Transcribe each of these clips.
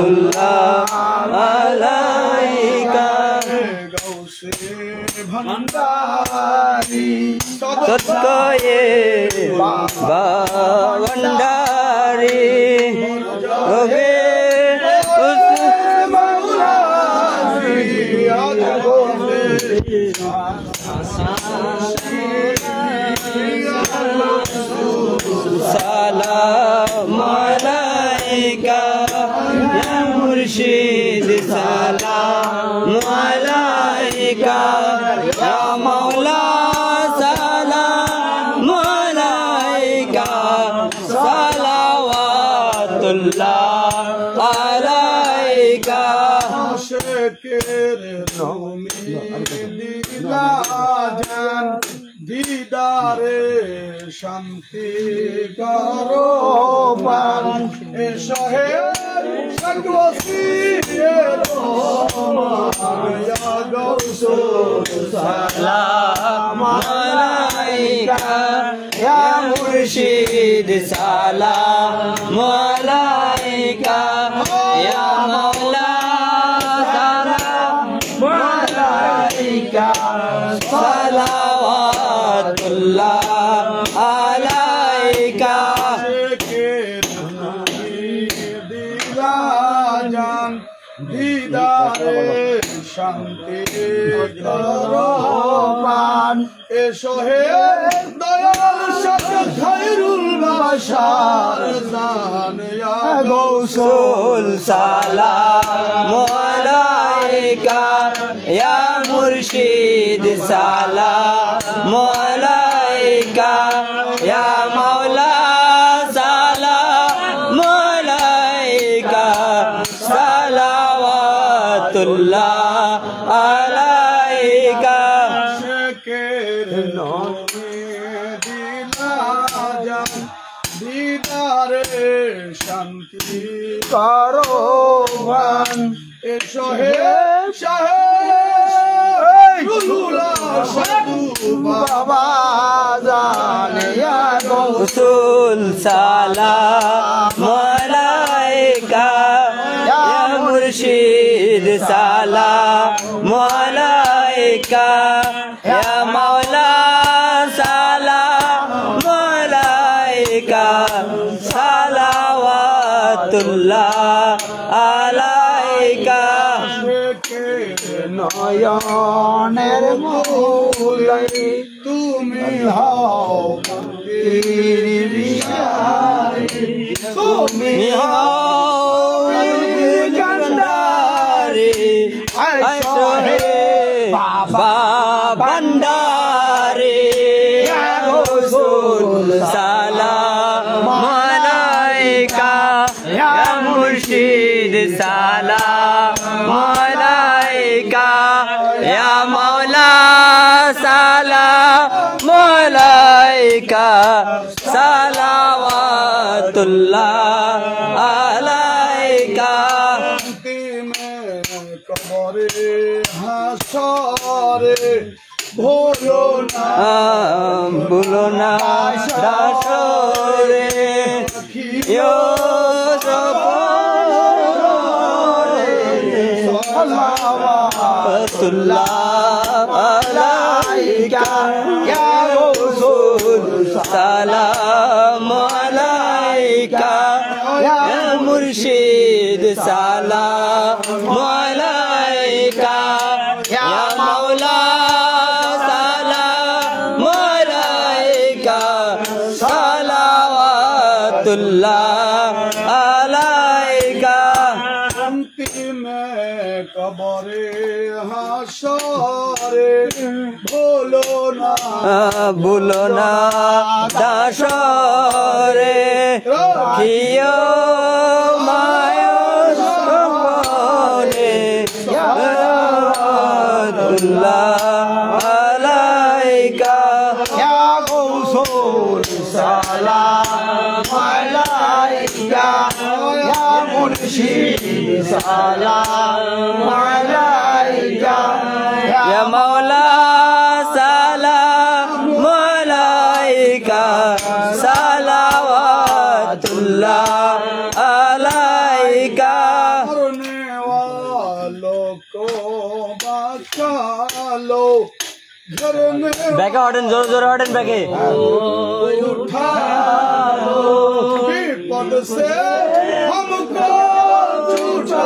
সালাওয়াতুল্লাহ আলাইকা গৌসে ভন্ডারি সৎকয়ে ভন্ডারি ওগে সালাম আলাইকা ইয়া মুর্শিদ সালাম আলাইকা ইয়া মাওলা সালাম আলাইকা সালাওয়াতুল্লাহ আলাইকা শেকের নমি দিলা জান দিদারে শান্তি করো পান এ শহর সর্বসির মায়া গৌসুল সালাম আলাইকা ইয়া মুর্শিদ সালাম আলাইকা ইয়া মাওলা সালাম আলাইকা সালাওয়াতুল্লাহ আলাইকা দিলা জান দিদারে শান্তি করো প্রাণ এসো হে দয়াল শাহ খায়রুল বাশার জান ইয়া গৌসুল সালাম আলাইকা ইয়া মুর্শিদ সালাম আলাইকা ইয়া মাওলা সালাম আলাইকা সালাওয়াতুল্লাহ আলাইকা শেকের নমি দিলা জান দিদারে শান্তি করো ভান এসো হে শাহে সাধু বাবা জান ইয়া গৌসুল সালাম আলাইকা ইয়া মুর্শিদ সালাম আলাইকা ইয়া মাওলা সালাম আলাইকা সালাওয়াতুল্লাহ আলাইকা নয়নের মূলাই তুমি হও তুমি গন্ডারি আইসো হে বাবা ভন্ডারি গৌসুল সালাম আলাইকা ইয়া মুর্শিদ সালাম আলাইকা ইয়া মাওলা সালাম আলাইকা সালাওয়াতুল্লাহ আলাইকা কবরে হাসরে ভুলো না দাসরে ইয়ো সালাওয়াতুল্লাহ আলাইকা ইয়া রাসূল সালাম আলাইকা ইয়া মুর্শিদ সালাম আলাইকা ইয়া মাওলা সালাম আলাইকা সালাওয়াতুল্লাহ আলাইকা কবরে হাসরে ভুলো না দাসরে কিয় মায়রে সালাওয়াতুল্লাহ আলাইকা ইয়া গৌসুল সালাম আলাইকা ইয়া মুর্শিদ সালাম আলাইকা ইয়া মাওলা সালাম আলাইকা সালাওয়াতুল্লাহ আলাইকা बैके हॉटन जोर जोर हॉटन बैके उठा लो विपद से हमको छुड़ा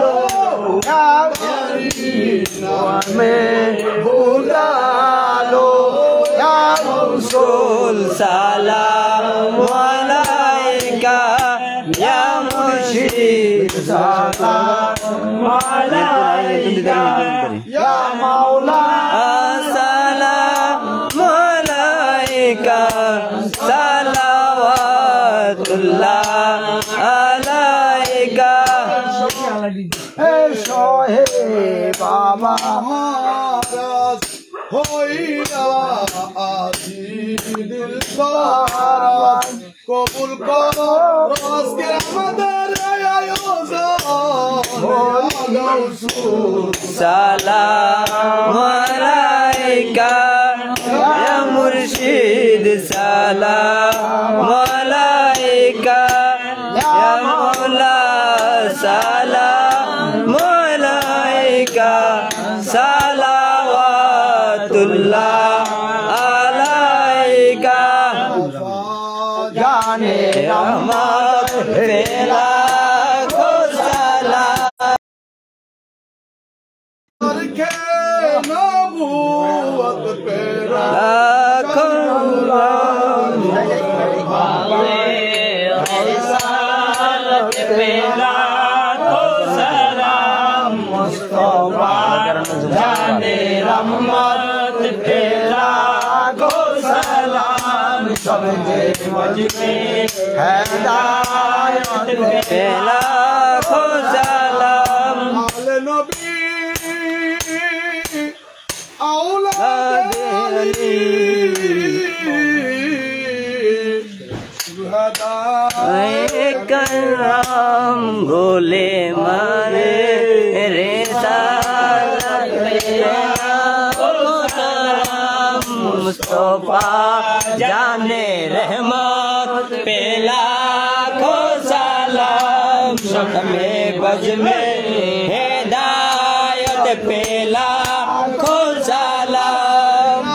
लो में बुला लो या रसूल सलाम अलैका या मुर्शिद सलाम अलैका या मौला सलाम अलैका सलावतुल्लाह अलैका हे सोहे बाबा महाराज होइला आजी दिल बारात কবুল করো আজকে আমাদের আয়োজন সালাম আলাইকা ইয়া মুর্শিদ সালাম আলাইকা ইয়া মাওলা সালাম আলাইকা সালাওয়াতুল্লাহ আলাইকা जाने रहमत पेला को सलाम के नबूवत पेरा पेला को सलाम मुस्तफा जाने रहमत पेला को सलाम समझे मजमे हिदायत पेला को सलाम आले नबी औलाद अली सुहदा करम गोले मारे रे मुस्तफा जाने रहमत पेला को सलाम शक में बज में हिदायत पेला को सलाम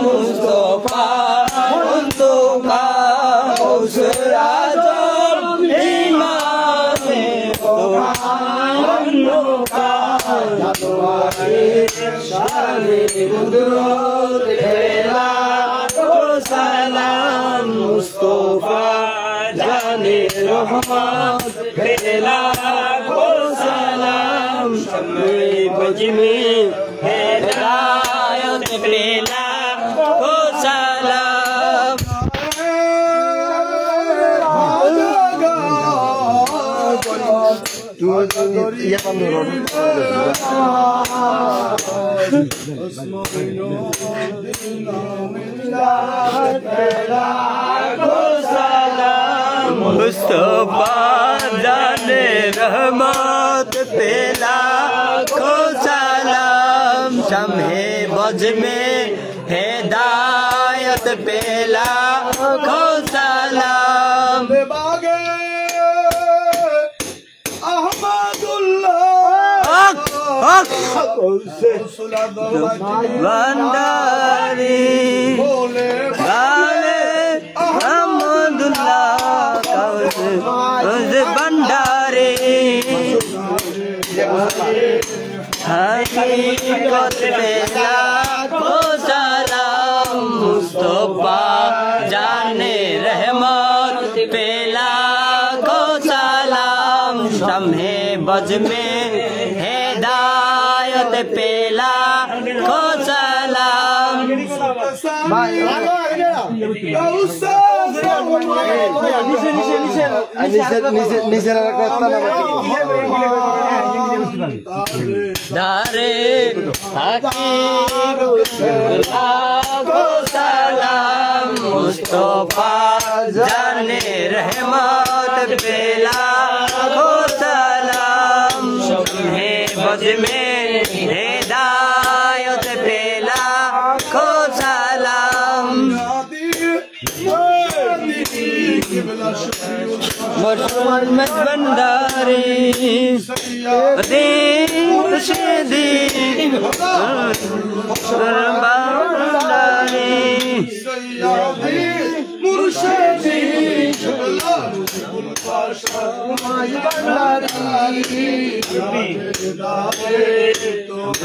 मुस्तफा मुस्तफा उस राजम ईमान का सलाम मुस्तफा जाने रहमत पेला को सलाम शम्मे बज में हिदायत पेला को सलाम मुस्तफा जाने रहमत पेला को सलाम शम्हे बज में हिदायत पेला को सलाम भंडारी गाले अहमदुल्लाह उस भंडारी हकीकत पेला को सलाम मुस्तफा जाने रहमत पेला को सलाम शम्हे बज में हिदायत पेला को सलाम दारे को सलाम मुस्तफा जाने रहमत पेला को सलाम शम्हे बज में हिदायत पेला को सलाम भंडारी मुर्शिदी भंडारी मुर्शिदी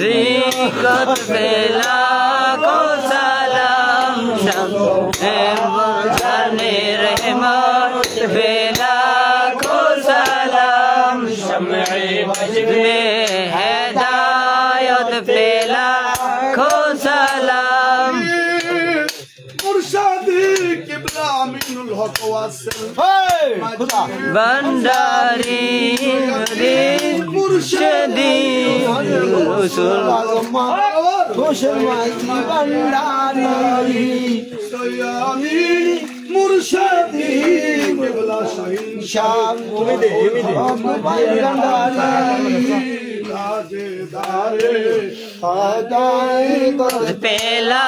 रिकत बेला को सलाम जाने रहमत बेला को सलाम शम्ए में हिदायत बेला को सलाम मुर्शिदी किबला मिनुल हक वासिल भंडारी मुर्शिदी रसूल भंडारी सयानी मुर्शिदी किबला शाह पहला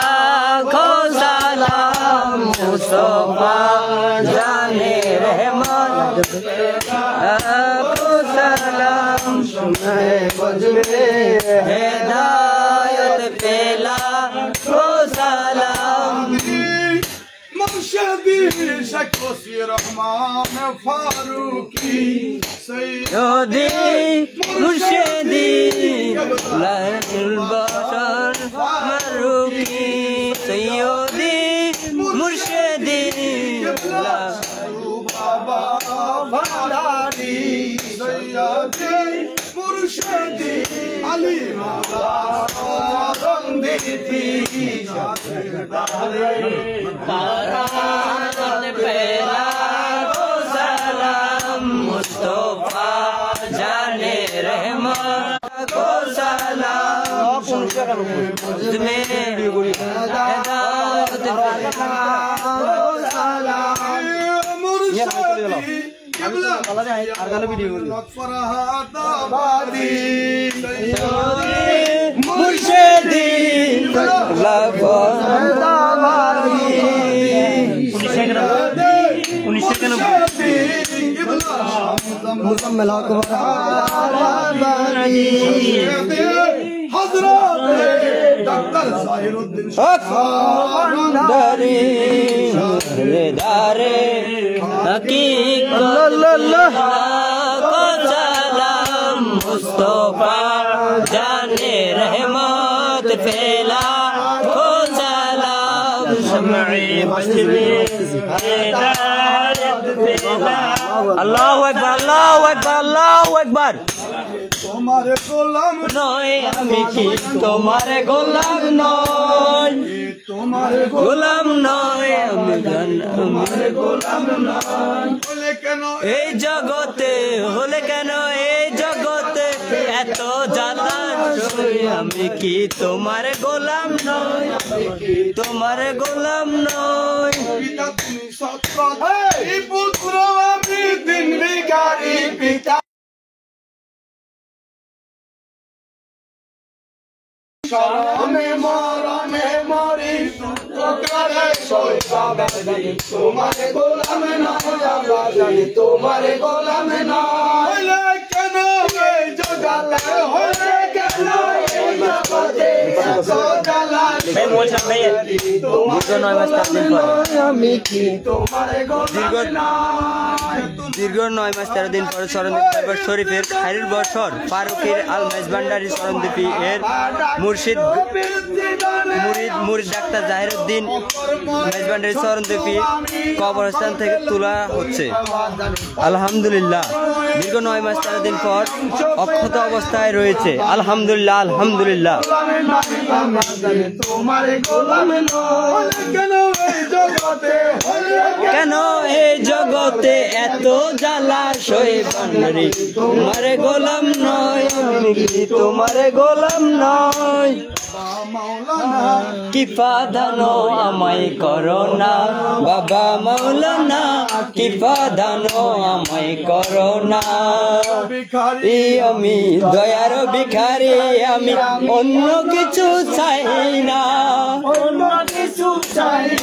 खो सलाम मुस्तफा जाने रहमत खो सलाम हिदायत पहला खो सलाम मुर्शिदी शकोसी रहमान फारूकी सैयदी मुर्शिदी लहरुल बशर फारूकी सैयदी मुर्शिदी बाबा भंडारी सैयदी मुर्शिदी अली माला रंदीती पहला को सलाम मुस्तफा जाने रहमत को सलाम में हिदायत मुर्शिदी किबला फरहादाबादी मुर्शिदी फरहादाबादी मुकम्मल हजरत डॉक्टर जाहिरुद्दीन भंडारी दारे हकीकत को सलाम मुस्तफा जाने रहमत फैला को सलाम शम्ए अल्लाहु अकबर अल्लाहु अकबर अल्लाहु अकबर तुम्हारे गोलाम नय আমি কি তোমারে গোলাম নয় तुम्हारे গোলাম নয় আমি তোমারে গোলাম নয় बोले केन এই জগতে হলে কেন এই জগতে এত জ্বালা আমি কি তোমার গোলাম নয় তোমার গোলাম নয় पिता তুমি সত্য এই পুত্র আমি দিন ভিখারি পিতা शरमे मरी करे सोई तुम्हारे गोलाम ना तुम्हारे गोलाम ना केन जगते होले केन जगते दीर्घ 9 मास 13 दिन पर शरणदीप शरीफेर खायरुल बशर फारूकीर आल मेजबांडारी शरणदीपी एर मुर्शिद मुरीद डाक्तार जाहिरुद्दीन मेजबांडारी शरणदीपी कबरस्तान থেকে তোলা হচ্ছে আলহামদুলিল্লাহ দীর্ঘ 9 মাস 13 দিন পর অক্ষত অবস্থায় রয়েছে আলহামদুলিল্লাহ আলহামদুলিল্লাহ কেন এই জগতে এত জ্বালা সই বান্দারি তোমারে গোলাম নয় তোমারে গোলাম নয় কিফাদানো আমায় করো না বাবা মাওলানা কিফাদানো আমায় করো না আমি দয়ার ভিখারি আমি অন্য কিছু চাই না অন্য কিছু চাই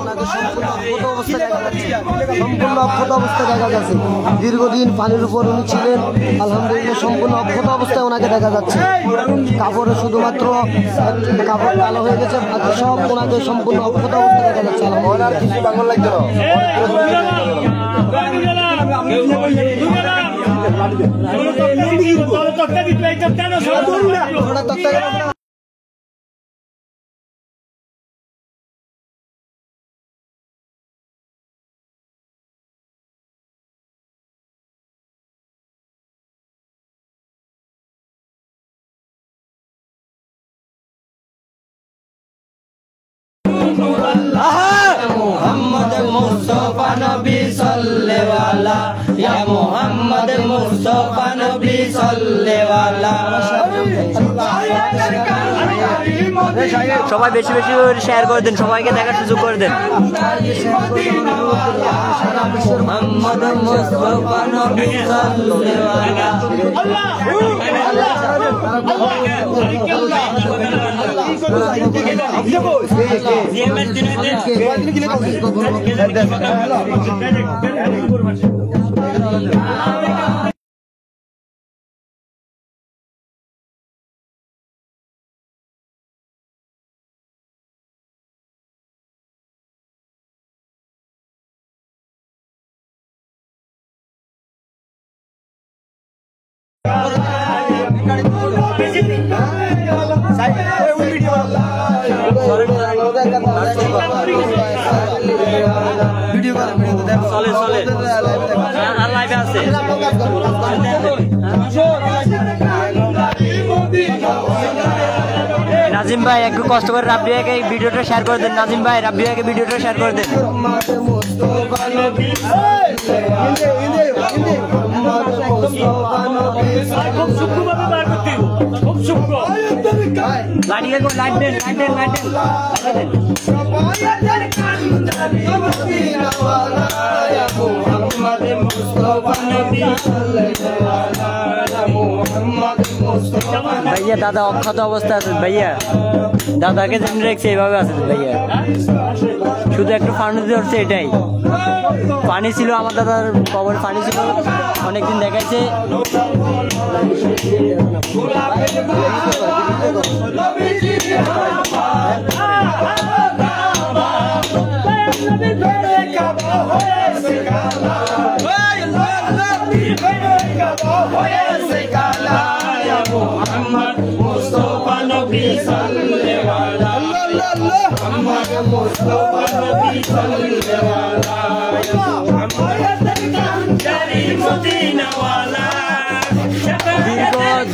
ওনাকে সম্পূর্ণ অক্ষত অবস্থায় দেখা যাচ্ছে। দীর্ঘদিন পানির উপর উনি ছিলেন, আলহামদুলিল্লাহ সম্পূর্ণ অক্ষত অবস্থায় ওনাকে দেখা যাচ্ছে। কাপড়ে শুধুমাত্র কাপড় কালো হয়ে গেছে, বাকি সব ওনাকে সম্পূর্ণ অক্ষত অবস্থায় দেখা যাচ্ছে। मोहम्मद मुस्तफा नबी सल्ले वाला या मोहम्मद मुस्तफा नबी सल्ले वाला। সবাই বেশি বেশি শেয়ার করে দেন, সবাইকে দেখার সুযোগ করে দেন। মোহাম্মদ মুস্তফা নবী সাল্লে ওয়ালা नाजिम भाई एक कष्ट कर राब्बी भाई के वीडियोটা শেয়ার করে দেন। नाजिम भाई राब्बी भाई के वीडियोটা শেয়ার করে দেন। भैया दादा अक्षत अवस्था আছে भैया, দাদাকে যেমন রেখেছে এইভাবে আছে भैया, শুধু একটু পানি ধরছে এটাই। পানি ছিল আমার দাদার কবরে, পানি ছিল অনেকদিন দেখাইছে।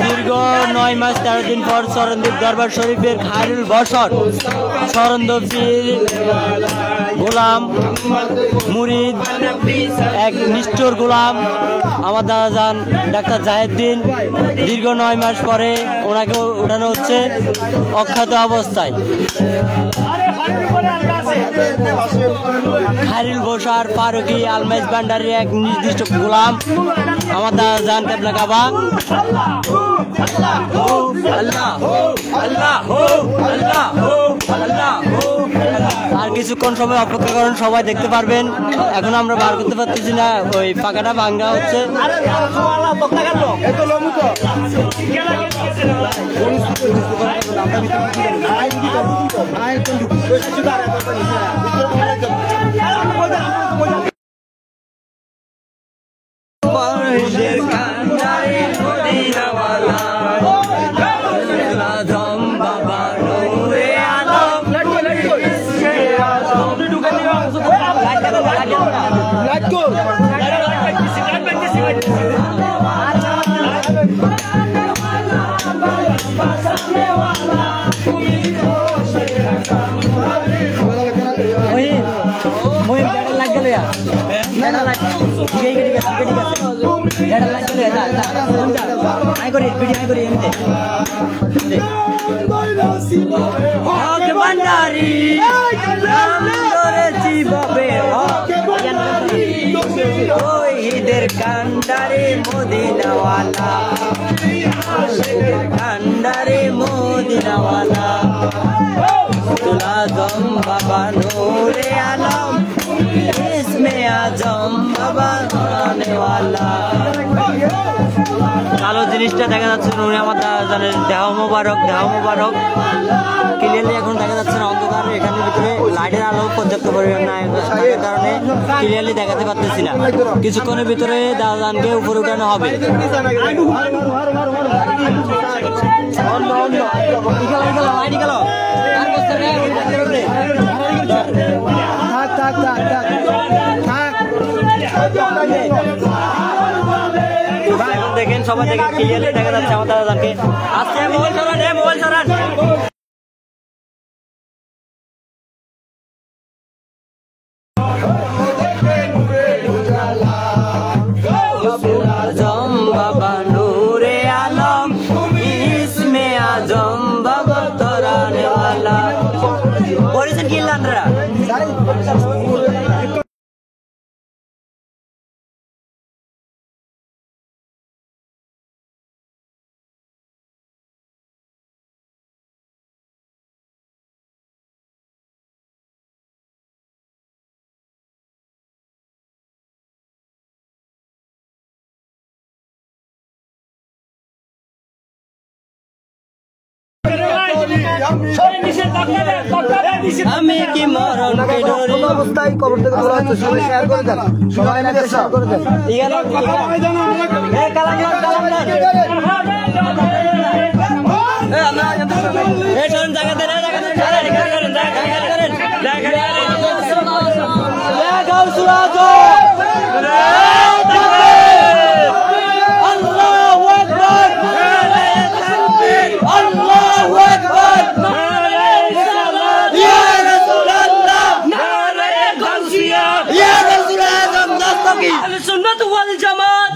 দীর্ঘ 9 মাস 13 দিন পর চরণদ্বীপ দরবার শরীফের খায়রুল বশর চরণদ্বীপ গোলাম মুরিদ, এক নিষ্ঠুর গোলাম আমার দাদা যান ডাক্তার জাহেদ্দিন, দীর্ঘ 9 মাস পরে ওনাকে উঠানো হচ্ছে অক্ষত অবস্থায়। খায়রুল বশর ফারুকি আলমাইজ ভান্ডারী এক নির্দিষ্ট গোলাম আমার দাদা যান কেবলা কাবা। আর কিছুক্ষণ সময় অপেক্ষা করেন, সবাই দেখতে পারবেন। এখন আমরা বার করতে পারতেছি না, ওই পাকাটা ভাঙ্গা হচ্ছে। কান্ডারে মদিনাওয়ালা, কান্ডারে মদিনাওয়ালা, তুলা দম বাবা নো অবস্থায় দেখা যাচ্ছে উনি আমার দাদাজানের দেহ মোবারক ক্লিয়ারলি এখন দেখা যাচ্ছে না, অন্ধকার এখানের ভিতরে লাইটের আলো পর্যাপ্ত পরিমাণ নাই থাকার কারণে ক্লিয়ারলি দেখাতে পারতেছি না। কিছুক্ষণের ভিতরে দাদাজানকে উপরে উঠানো হবে। দেখেন সবাই দেখেন ক্লিয়ারলি দেখা যাচ্ছে আমার দাদাজানকে। আজকে মোবাইল সরান আজম বাবা নূরে আলম ইসমে আজম বাবা তরানে ওয়ালা পড়েছেন কি আপনারা? আমি কি মরণকে ডরি অবস্থায় কবর থেকে তোলা হচ্ছে, সবাই শেয়ার করে দেন, সবাই শেয়ার করে দেন।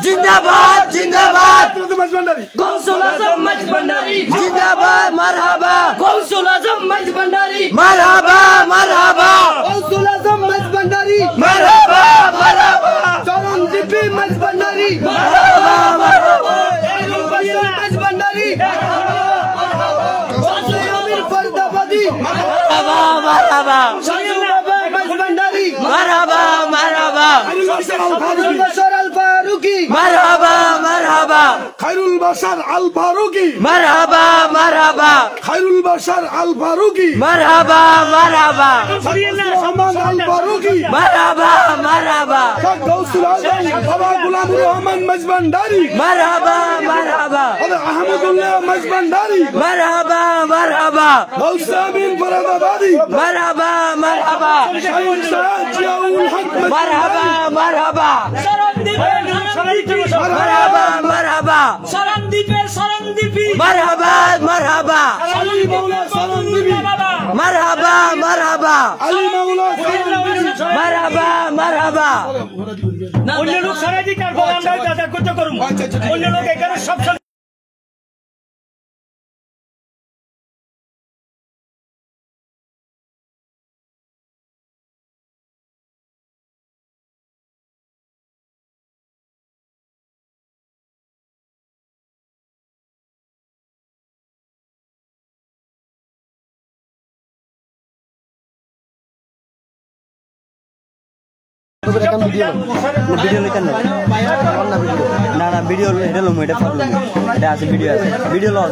जिंदाबाद जिंदाबाद गौसुल आजम मज भंडारी जिंदाबाद मरहबा गौसुल आजम मज भंडारी मरहबा मरहबा गौसुल आजम मज भंडारी मरहबा मरहबा चरणदीपी मज भंडारी मरहबा मरहबा मज भंडारी अमीर फरीदाबादी मरहबा मरहबा मज भंडारी मरहबा मरहबा मरहबा मरहबा खैरुल बशर अल फारूकी मरहबा मरहबा खैरुल बशर अल फारूकी मरहबा मरहबा रहमान अल फारूकी मरहबा मरहबा गौसुल आजम बाबा गुलाम रहमान मज भंडारी मरहबा मरहबा अहमदुल्लाह मज भंडारी मरहबा मरहबा गौस अमीन फरीदाबादी मरहबा मरहबा मरहबा मरहबा मरहबा मरहबा मरहबा मरहबा मरहबा मरहबा मरहबा मरहबा অন্য লোক সারাই দিক আর আমরা দাদা করতে করব অন্য লোক এখানে সব ভিডিও নিতেন না না ভিডিও এটা লোম এটা ফাটলো এটা আছে ভিডিও আছে ভিডিও লও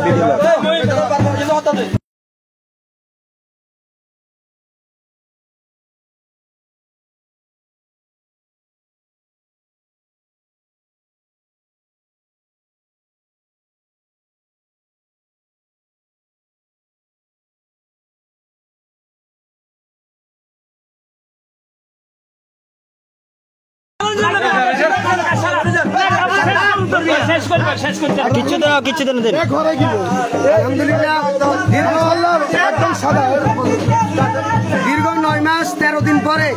কিছু দেন দীর্ঘ 9 মাস 13 দিন পরে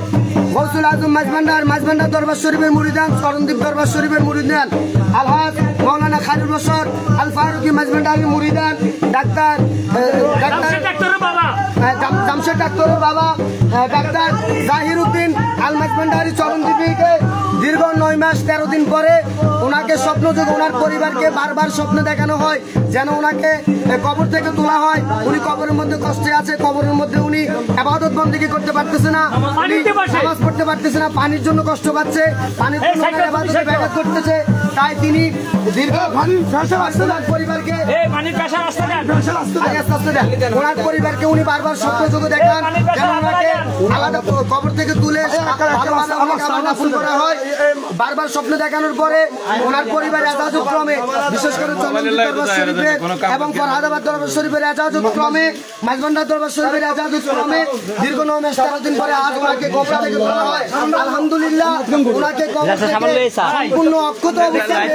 গৌসুল আজম মাঝভান্ডার দরবার শরীফের মুরিদান চরণদ্বীপ দরবার শরীফের মুরিদান আলহাজ মৌলানা খায়রুল বশর আল ফারুকি মাঝভান্ডারি মুরিদান ডাক্তার জামশেদ ডাক্তারের বাবা ডাক্তার জাহির উদ্দিন আল মাঝভান্ডারী চরণদ্বীপীকে দীর্ঘ 9 মাস 13 দিন পরে ওনাকে স্বপ্নযোগে ওনার পরিবারকে বারবার স্বপ্ন দেখানো হয় যেন ওনাকে কবর থেকে তোলা হয়। উনি কবরের মধ্যে কষ্টে আছে, কবরের মধ্যে উনি ইবাদত বন্দেগী করতে পারতেছে না, নামাজ পড়তে পারতেছে না, পানির জন্য কষ্ট পাচ্ছে, পানির জন্য ইবাদতে ব্যাঘাত করতেছে। তাই তিনি দীর্ঘ পরিবারকে ওনার পরিবারকে উনি বারবার স্বপ্নযোগে দেখান যেন ওনাকে আলাদা কবর থেকে তুলে দাফন করা হয়। বারবার স্বপ্ন দেখানোর পরে ওনার পরিবার এজাজত ক্রমে, বিশেষ করে চরণদ্বীপ দরবার শরীফের এবং ফরহাদাবাদ দরবার শরীফের এজাজত ক্রমে, মাঝভান্ডার দরবার শরীফের এজাজত ক্রমে দীর্ঘ 9 মাস 13 দিন পরে আজ ওনাকে কবর থেকে তোলা হয়। আলহামদুলিল্লাহ ওনাকে কবর থেকে সম্পূর্ণ অক্ষত অবস্থায়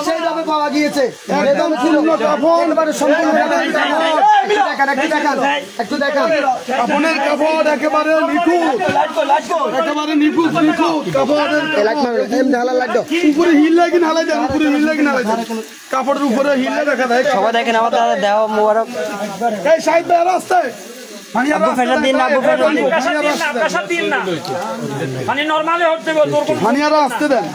সেইভাবে পাওয়া গিয়েছে। একটু দেখান কাপড়ের কাপড় একেবারে নিখুঁত, একেবারে নিখুঁত নিখুঁত কাপড়ের উপরে হিল লাগে না হালাই যায়, উপরে হিল লাগে না হালাই যায়, কাপড়ের উপরে হিললে দেখা যায়। সবাই দেখেন আমার দাদা দেওয়া মোবারক। এই সাইড বের রাস্তায় আব্বু ফেটার দিন না, আব্বু ফেটার দিন মানিয়ারা আসতে দেন।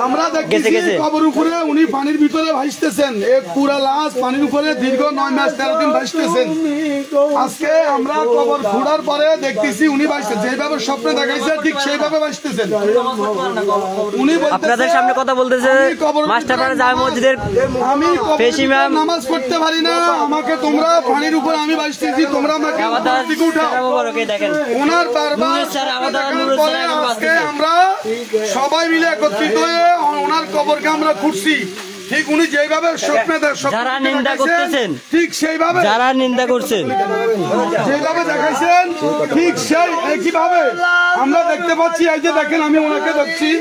আমরা দেখতেছি কবর উপরে উনি পানির ভিতরে ভাসতেছেন, এক পুরা লাশ পানির উপরে দীর্ঘ 9 মাস 13 দিন ভাসতেছেন। আজকে আমরা কবর খোঁড়ার পরে দেখতেছি উনি ভাসতেছেন, যেভাবে স্বপ্নে দেখাইছে ঠিক সেইভাবে ভাসতেছেন। উনি আপনাদের সামনে কথা বলতেছে মাস্টারপাড়া জামে মসজিদের আমি পেশিমাম নামাজ পড়তে পারি না, আমাকে তোমরা পানির উপর আমি ভাসতেছি, তোমরা আমাকে উঠাও। ওনার বারবার আজকে আমরা সবাই মিলে একত্রিত হয়ে ওনার কবরকে আমরা খুঁড়ছি। ঠিক উনি যেভাবে স্বপ্নে যারা নিন্দা করতেছেন, ঠিক সেইভাবে যারা নিন্দা করছেন, যেভাবে দেখাইছেন ঠিক সেই একইভাবে আমরা দেখতে পাচ্ছি। এই যে দেখেন আমি ওনাকে দেখছি।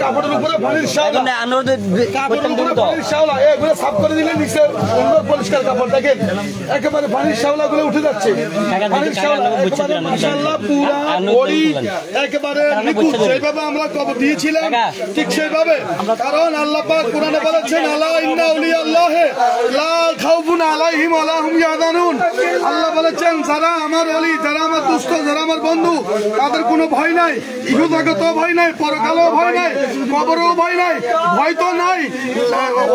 কাপড়ের উপরে পানির শ্যাওলা এগুলো সাফ করে দিলে নিচে সুন্দর পরিষ্কার কাপড় দেখেন একেবারে পানির শ্যাওলা গুলো উঠে যাচ্ছে। পানির শ্যাওলা মাশাআল্লাহ পুরা ওই একেবারে নিখুঁত যেভাবে আমরা কবর দিয়েছিলাম ঠিক সেইভাবে। কারণ আল্লাহ পাক কোরআনে বলেছেন আলা ইন্না আউলিয়া আল্লাহে লা খাউফুন আলাইহিম ওয়া লা হুম ইয়াহজানুন। আল্লাহ বলেছেন যারা আমার ওলি, যারা আমার দুষ্ট, যারা আমার বন্ধু, তাদের কোনো ভয় নাই, ইহজগত ভয় নাই, পরকালও ভয় নাই, কবরও ভয় নাই, ভয় তো নাই,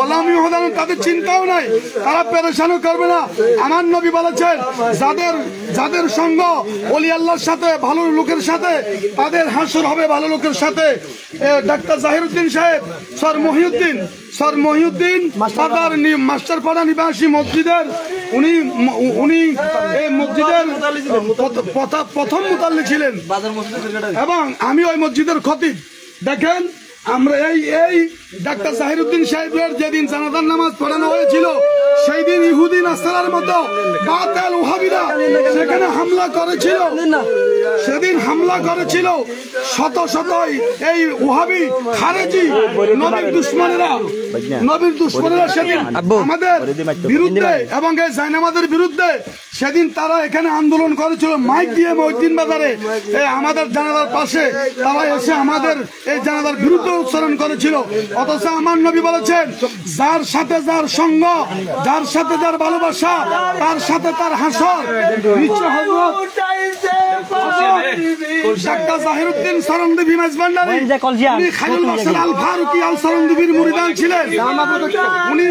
ওলাম ইহজানুন তাদের চিন্তাও নাই, তারা পেরেশানও করবে না। আমার নবী বলেছেন যাদের সঙ্গ ওলি আল্লাহর সাথে, ভালো লোকের সাথে, তাদের হাসর হবে ভালো লোকের সাথে। ডাক্তার জাহির উদ্দিন সাহেব স্যার মহিউদ্দিন মাস্টারপাড়া নিবাসী মসজিদের উনি এই মসজিদের প্রথম মুতাল্লি ছিলেন এবং আমি ওই মসজিদের খতিব। দেখেন আমরা এই ডাক্তার জাহির উদ্দিন সাহেবের যেদিন জানাজার নামাজ পড়ানো হয়েছিল সেই দিন ইহুদি নাসারার মতো বাতিল ওহাবিরা সেখানে হামলা করেছিল। সেদিন হামলা করেছিল শত এই ওহাবি খারেজি নবীর দুশ্মনেরা সেদিন আমাদের বিরুদ্ধে এবং এই জায়নামাজের বিরুদ্ধে সেদিন তারা এখানে আন্দোলন করেছিল মাইক দিয়ে মসজিদ বাজারে আমাদের জানাজার পাশে তারা এসে আমাদের এই জানাজার বিরুদ্ধে উচ্চারণ করেছিল। অথচ আমার নবী বলেছেন যার সাথে যার সঙ্গ, যার সাথে যার ভালোবাসা, তার সাথে তার হাসর। ডাক্তার জাহির উদ্দিন চরণদ্বীপী মাঝভান্ডারী উনি খায়রুল বাশার আল ফারুকী আল চরণদ্বীপীর মুরিদান ছিলেন। উনি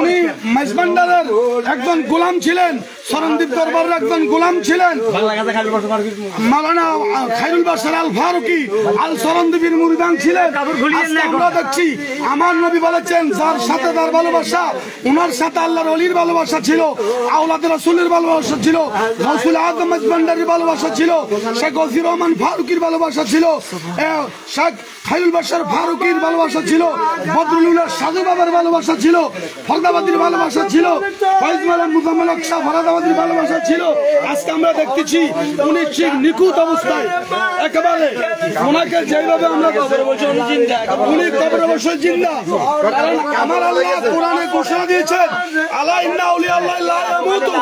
উনি মাঝভান্ডারের একজন গোলাম ছিলেন, চরণদ্বীপ দরবারের একজন গোলাম ছিলেন। মাওলানা খায়রুল বাশার আল ফারুকী আল চরণদ্বীপীর মুরিদান ছিলেন। আমরা দেখছি আমার নবী বলেছেন যার সাথে তার ভালোবাসা, ওনার সাথে আল্লাহর ওলির ভালোবাসা ছিল, আওলাদ রাসূলের ভালোবাসা ছিল, রাসূল আদম মাঝভান্ডারীর ভালোবাসা ছিল, শেখ ওয়াজির রহমান ফারুকীর ভালোবাসা ছিল, শেখ খায়রুল বাশার ফারুকীর ভালোবাসা ছিল, বদরুল্লাহ সাধু বাবার ভালোবাসা ছিল, ফরদাবাদীর ভালোবাসা ছিল, ফয়জ মাওলানা মুজাম্মেল হক শাহ ফরদাবাদী আমাদের ভালোবাসা ছিল, আজকে আমরা দেখতেছি উনি ঠিক নিখুঁত অবস্থায় একেবারে ওনাকে যেভাবে আমরা উনি কবরে বসে জিন্দা। কারণ আমার আল্লাহ কোরআনে ঘোষণা দিয়েছেন আলা ইন্না আউলিয়া আল্লাহ লা ইয়ামুতু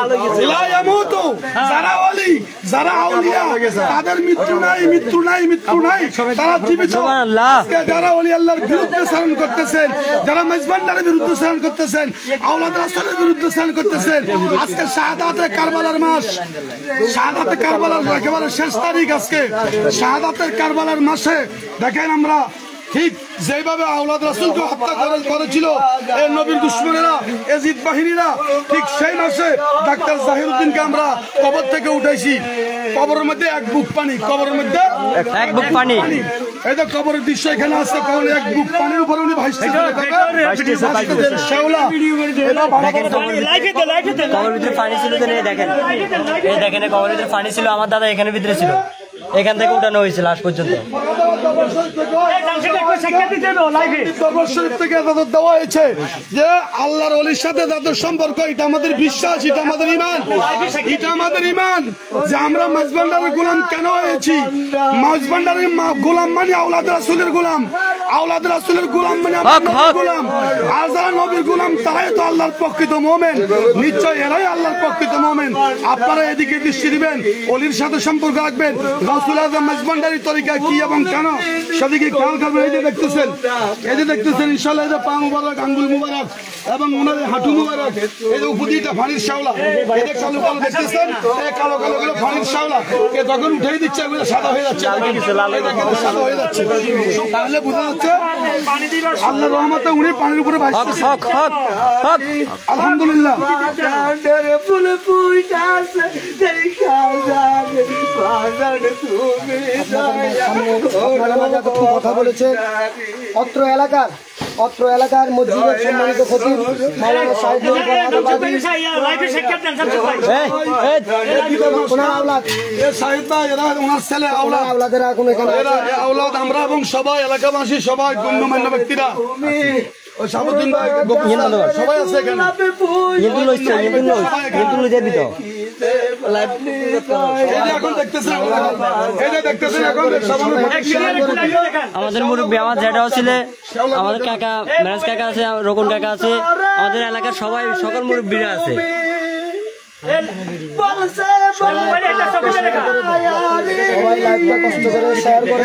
লা ইয়ামুতু, যারা ওলি যারা আউলিয়া তাদের মৃত্যু নাই, মৃত্যু নাই, মৃত্যু নাই, তারা জীবিত। আজকে যারা ওলি আল্লাহর বিরুদ্ধে সারণ করতেছেন, যারা মেজবান্ডারের বিরুদ্ধে সারণ করতেছেন, আওলাদ রাসূলের বিরুদ্ধে সারণ করতেছেন, আজকে শাহাদাতে কারবালার মাস, শাহাদাতে কারবালার একেবারে শেষ তারিখ। আজকে শাহাদাতের কারবালার মাসে দেখেন আমরা ঠিক যেভাবে আওলাদ রাসূলকে হত্যা করেছিল এই নবীর দুশমনেরা, এজিদ বাহিনীরা, ঠিক সেই মাসে ডাক্তার জাহিরউদ্দিনকে আমরা কবর থেকে উঠাইছি। কবরের মধ্যে এক বুক পানি, কবরের মধ্যে এক বুক পানি। এই যে কবরের দৃশ্য এখানে আছে, কবরে এক বুক পানির উপরে উনি ভাসতেছেন। শেওলা কবরের ভিতরে পানি ছিল, দেখেন এই দেখেন কবরের ভিতরে পানি ছিল, আমার দাদা এখানে ভিতরে ছিল, এখান থেকে উঠানো হয়েছে লাশ পর্যন্ত। দেওয়া হয়েছে যে আল্লাহর ওলির সাথে তাদের সম্পর্ক, এটা আমাদের বিশ্বাস, এটা আমাদের ইমান, এটা আমাদের ইমান যে আমরা মাঝবান্ডারের গোলাম কেন হয়েছি। মাঝবান্ডারের গোলাম মানে আওলাদ রাসূলের গোলাম, আওলাদ রাসূলের গোলাম মানে গোলাম। আর যারা নবীর গোলাম তারাই তো আল্লাহর প্রকৃত মুমিন, নিশ্চয় এরাই আল্লাহর প্রকৃত মুমিন। আপনারা এদিকে দৃষ্টি দিবেন, ওলির সাথে সম্পর্ক রাখবেন। রাসূল আযম মাঝবান্ডারি তরিকা কি এবং কেন সেদিকে খেয়াল করবেন। এই যে দেখতেছেন, এই যে দেখতেছেন ইনশাআল্লাহ, এই যে পা মুবারক, আঙ্গুল মুবারক এবং ওনার হাঁটু মুবারক, এই যে উপদিটা ফানির শাওলা, এই যে কালো কালো দেখতেছেন, এই কালো কালো গুলো ফানির শাওলা, এ যখন উঠেই দিচ্ছে এগুলো সাদা হয়ে যাচ্ছে, সাদা হয়ে যাচ্ছে। তাহলে বোঝা যাচ্ছে আল্লাহর রহমতে উনি পানির উপরে ভাসতেছেন। আলহামদুলিল্লাহ। কথা বলেছে অত্র এলাকার মসজিদের সম্মানিত খতিব মাওলানা সাহেব আওলাদেরা এখন এখানে আওলাদ আমরা এবং সবাই এলাকাবাসী, সবাই গণ্যমান্য ব্যক্তিরা, সবাই আছে এখানে। আমাদের মুরব্বী, আমার জ্যাঠাও ছিল, আমাদের কাকা মেরাজ কাকা আছে, রোকন কাকা আছে, আমাদের এলাকার সবাই সকল মুরব্বীরা আছে। সবাই লাইভটা কষ্ট করে শেয়ার করে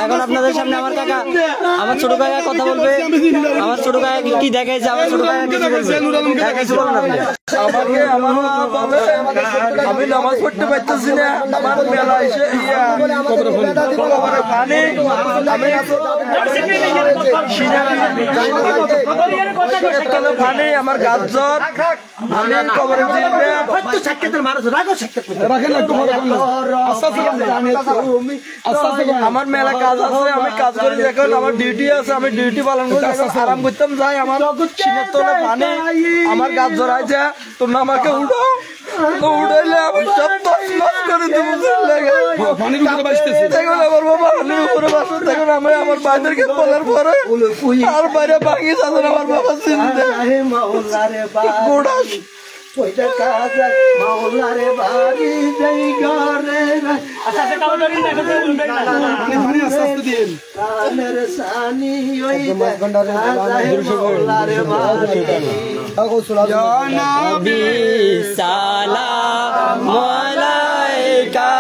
এখন আপনাদের সামনে আমার কাকা, আমার ছোট কাকা কথা বলবে। আমার ছোট কাকা কি দেখাইছে, আমার ছোট কাকা কিছু বলবেন। আমি নামাজ পড়তে পারতেছি না, আমার মেলা এসে পানি, আমার গাছ জ্বর, আমি কবরে আমার মেলা কাজ আছে, আমি কাজ করি, এখন আমার ডিউটি আছে, আমি ডিউটি পালন করি, আরাম করতাম যাই, আমার সিনের তোলে পানি, আমার গাছ জ্বর আছে, তোমরা আমাকে উঠো, উঠাইলে আমি সব তছনছ করে দেবো। আমার বাবা পানির উপরে বাসো, তখন আমি আমার বাইদেরকে বলার পরে আর বাইরে ভাঙি যাচ্ছেন আমার বাবা চিন্তা গোড়া সালাম আলাইকা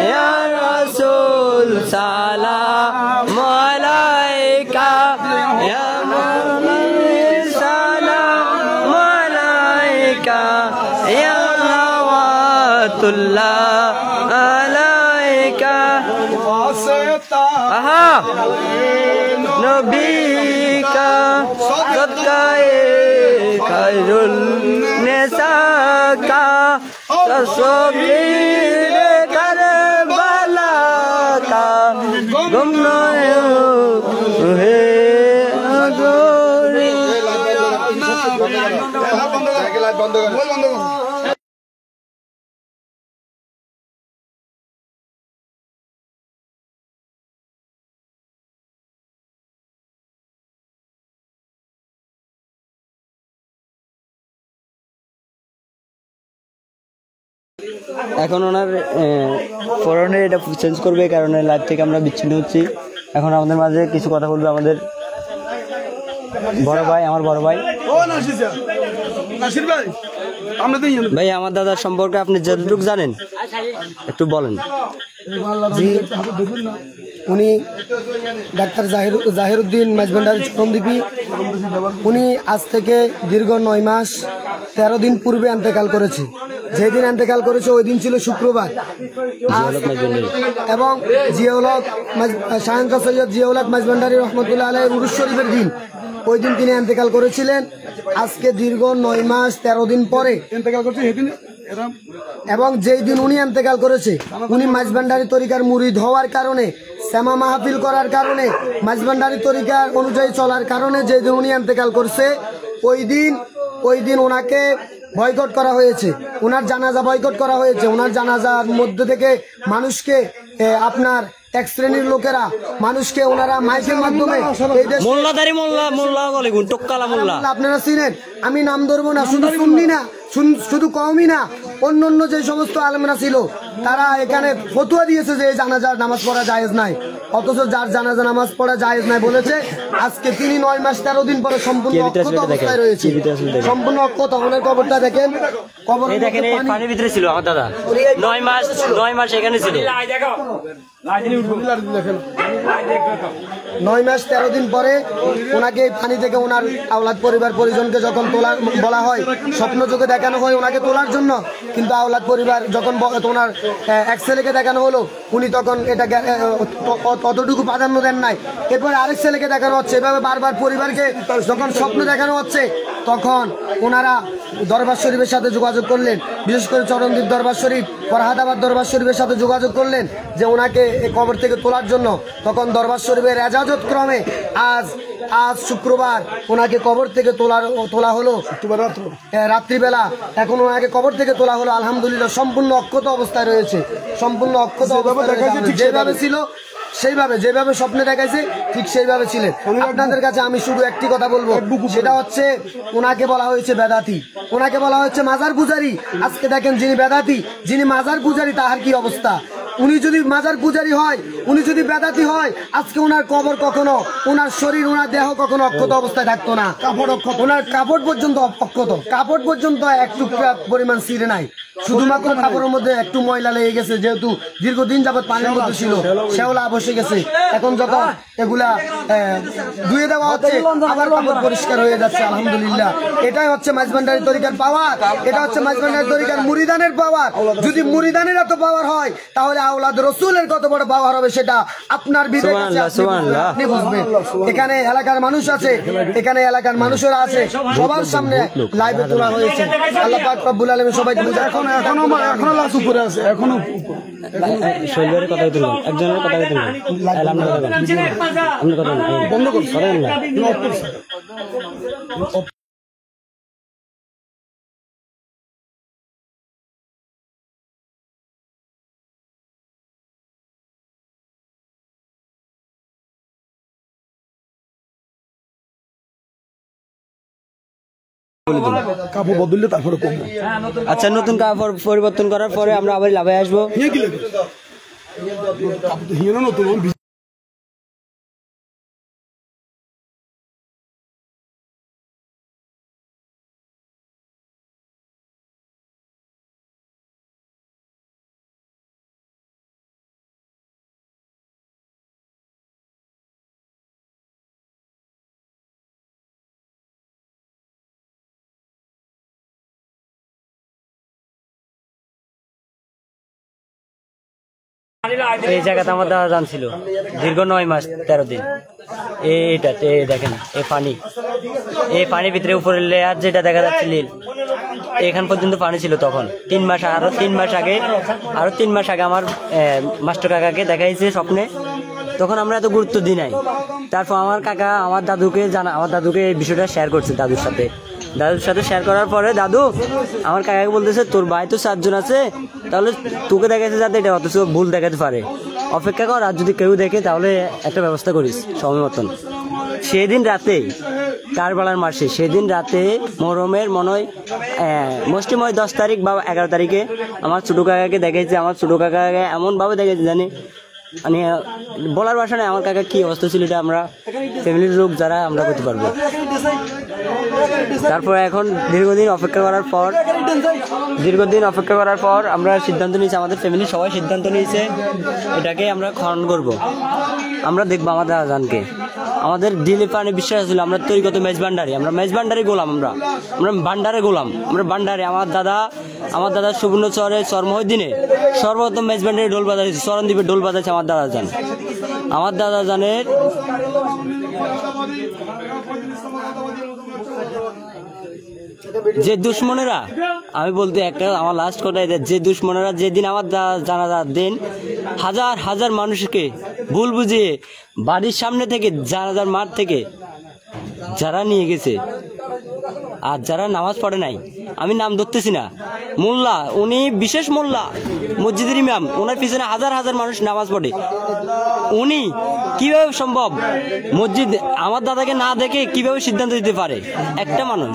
ইয়া রাসূল, সালাম আলাইকা ইয়া মুহাম্মদ, সালাম আলাইকা ইয়া রাহমাতুল্লাহ আলাইকা। আহা নবী কা সদকায়ে খায়রুল নিসা কা তসবীর কারবালা কা গুমনায় হে আগরে। বন্ধ কর। এখন ওনার ফোরনে এটা চেঞ্জ করবে, এই কারণে লাইভ থেকে আমরা বিচ্ছিন্ন হচ্ছি। এখন আমাদের মাঝে কিছু কথা বলবে আমাদের বড় ভাই, আমার বড় ভাই। ভাই, আমার দাদার সম্পর্কে আপনি যতটুকু জানেন একটু বলেন। জি, উনি ডাক্তার জাহিরউদ্দিন মাঝভান্ডারী চরমদ্বীপী। উনি আজ থেকে দীর্ঘ 9 মাস 13 দিন পূর্বে ইন্তেকাল করেছে। যেদিন ইন্তেকাল করেছে ওই দিন ছিল শুক্রবার। এবং জিয়াউল হক শাহানকা সৈয়দ জিয়াউল হক মাঝভান্ডারী রহমতুল্লাহ আলাইহির উরুস শরীফের দিন, ওই দিন তিনি ইন্তেকাল করেছিলেন। আজকে দীর্ঘ 9 মাস 13 দিন পরে ইন্তেকাল করছে সেদিন। এবং যেই দিন উনি ইন্তেকাল করেছে, উনি মাঝভান্ডারী তরিকার মুরিদ হওয়ার কারণে, শ্যামা মাহফিল করার কারণে, মাঝভান্ডারী তরিকার অনুযায়ী চলার কারণে যেই দিন উনি ইন্তেকাল করছে, ওই দিন ওনাকে বয়কট করা হয়েছে, ওনার জানাজা বয়কট করা হয়েছে। ওনার জানাজার মধ্যে থেকে মানুষকে আপনার এক শ্রেণীর লোকেরা মানুষকে ওনারা মাইকের মাধ্যমে আপনারা চিনেন, আমি নাম ধরবো না, শুধু সুন্নি না, শুধু কওমি না, অন্য যে সমস্ত আলেমরা ছিল তারা এখানে ফতোয়া দিয়েছে যে জানাজার নামাজ পড়া জায়েজ নাই। অথচ যার জানাজা নামাজ পড়া জায়েজ নাই বলেছে, আজকে তিনি 9 মাস 13 দিন পরে সম্পূর্ণ অক্ষত অবস্থায় রয়েছে। সম্পূর্ণ অক্ষত। ওনার কবরটা দেখেন, কবর দেখেন পানির ভিতরে ছিল আমার দাদা। 9 মাস এখানে ছিল। 9 মাস 13 দিন পরে ওনাকে পানি থেকে ওনার আওলাদ পরিবার পরিজনকে যখন তোলার বলা হয়, স্বপ্ন চোখে দেখানো হয় ওনাকে তোলার জন্য, কিন্তু আওলাদ পরিবার যখন ওনার এক ছেলেকে দেখানো হলো, উনি তখন এটা ততটুকু প্রাধান্য দেন নাই। এরপর আরেক ছেলেকে দেখানো হচ্ছে, এভাবে বারবার পরিবারকে যখন স্বপ্ন দেখানো হচ্ছে, তখন ওনারা দরবার শরীফের সাথে যোগাযোগ করলেন, বিশেষ করে চরণদ্বীপ দরবার শরীফ, ফরহাদাবাদ দরবার শরীফের সাথে যোগাযোগ করলেন যে ওনাকে এই কবর থেকে তোলার জন্য। তখন দরবার শরীফের এজাজত ক্রমে আজ শুক্রবার ওনাকে কবর থেকে তোলা হলো রাত্রিবেলা। এখন ওনাকে কবর থেকে তোলা হলো, আলহামদুলিল্লাহ সম্পূর্ণ অক্ষত অবস্থায় রয়েছে। সম্পূর্ণ অক্ষত যেভাবে ছিল সেইভাবে, যেভাবে স্বপ্নে দেখাইছে ঠিক সেইভাবে ছিলেন। আপনাদের কাছে আমি শুধু একটি কথা বলবো, সেটা হচ্ছে ওনাকে বলা হয়েছে বেদাতি, ওনাকে বলা হচ্ছে মাজার পূজারী। আজকে দেখেন, যিনি বেদাতি, যিনি মাজার পূজারী, তাহার কি অবস্থা। উনি যদি মাজার পূজারী হয়, উনি যদি বেদাতি হয়, আজকে ওনার কবর কখনো, ওনার শরীর, ওনার দেহ কখনো অক্ষত অবস্থায় থাকতো না। ওনার কাপড় পর্যন্ত অক্ষত, কাপড় পর্যন্ত একটু পরিমাণ ছিঁড়ে নাই। শুধুমাত্র কাপড়ের মধ্যে একটু ময়লা লেগে গেছে, যেহেতু দীর্ঘদিন যাবৎ পানির মধ্যে ছিল, শ্যাওলা বসে গেছে। এখন যখন এগুলা ধুয়ে দেওয়া হচ্ছে, আবার কাপড় পরিষ্কার হয়ে যাচ্ছে, আলহামদুলিল্লাহ। এটাই হচ্ছে মাঝভান্ডারী তরিকার পাওয়ার, এটা হচ্ছে মাঝভান্ডারী তরিকার মুরিদানের পাওয়ার। যদি মুরিদানের এত পাওয়ার হয়, তাহলে আওলাদ রসুলের কত বড় পাওয়ার হবে সেটা আপনার বিবেক আছে, আপনি বুঝবেন। এখানে এলাকার মানুষ আছে, এখানে এলাকার মানুষেরা আছে, সবার সামনে লাইভে তোলা হয়েছে। আল্লাহ পাক রব্বুল আলামিন সবাইকে বুঝায়। এখনো লাশ উপরে আছে, এখনো শৈলের কথা তুলবেন, একজনের কথা তুলবেন, আপনি কথা বন্ধ করছেন না। কাপড় বদললে তারপরে কমবো। আচ্ছা, নতুন কাপড় পরিবর্তন করার পরে আমরা আবার লাভে আসবো। নতুন এই জায়গাতে আমার দাদা জানছিল দীর্ঘ 9 মাস 13 দিন। এইটাতে দেখেন, এই পানির ভিতরে উপরের লেয়ার যেটা দেখা যাচ্ছে নীল, এখান পর্যন্ত পানি ছিল তখন। 3 মাস, আরো 3 মাস আগে আমার মাস্টার কাকাকে দেখাইছে স্বপ্নে, তখন আমরা এত গুরুত্ব দিই নাই। তারপর আমার কাকা আমার দাদুকে এই বিষয়টা শেয়ার করছে দাদুর সাথে শেয়ার করার পরে দাদু আমার কাকাকে বলতেছে, তোর ভাই তো 7 জন আছে, তাহলে তোকে দেখাইছে যাতে এটা অথচ ভুল দেখাতে পারে, অপেক্ষা কর, আর যদি কেউ দেখে তাহলে একটা ব্যবস্থা করিস সময় মতন। সেদিন রাতে কারবালার মাসে সেদিন রাতে মোহরমের মনে হয় মুষ্টিময় 10 তারিখ বা 11 তারিখে আমার ছোটো কাকাকে দেখেছে। আমার ছোটো কাকাকে এমনভাবে দেখেছে জানি মানে বলার ভাষা নেই আমার কাকা কি অবস্থা ছিল, এটা আমরা ফ্যামিলির লোক যারা আমরা করতে পারবো। তারপরে এখন দীর্ঘদিন অপেক্ষা করার পর আমরা সিদ্ধান্ত নিয়েছি, আমাদের ফ্যামিলির সবাই সিদ্ধান্ত নিয়েছে এটাকে আমরা খনন করব। আমরা দেখবো আমার দাদাজানকে। আমাদের দিলে পানে বিশ্বাস ছিল আমরা তৈরিগত মেজবান্ডারি, আমরা মেজবান্ডারি গোলাম, আমরা বান্ডারে গোলাম, আমরা বান্ডারে। আমার দাদা সুবর্ণ চরে চরমহদিনে সর্বপ্রথম মেজবান্ডারি ঢোল বাজাইছে, চরণদ্বীপে ঢোল বাজাইছে আমার দাদাজান। আমার দাদাজানের যে দুশ্মনেরা, আমি বলতে একটা আমার লাস্ট কথা এটা, যে দুশ্মনেরা যেদিন আমার জানাজা দিন হাজার হাজার মানুষকে ভুল বুঝিয়ে বাড়ির সামনে থেকে জানাজার মাঠ থেকে যারা নিয়ে গেছে আর যারা নামাজ পড়ে নাই, আমি নাম ধরতেছি না, মোল্লা উনি বিশেষ মোল্লা মসজিদের ইমাম, ওনার পিছনে হাজার হাজার মানুষ নামাজ পড়ে, উনি কিভাবে সম্ভব মসজিদ আমার দাদাকে না দেখে কিভাবে সিদ্ধান্ত দিতে পারে একটা মানুষ?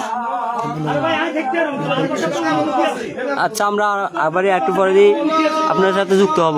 আচ্ছা আমরা আবার একটু পরে আপনার সাথে যুক্ত হব।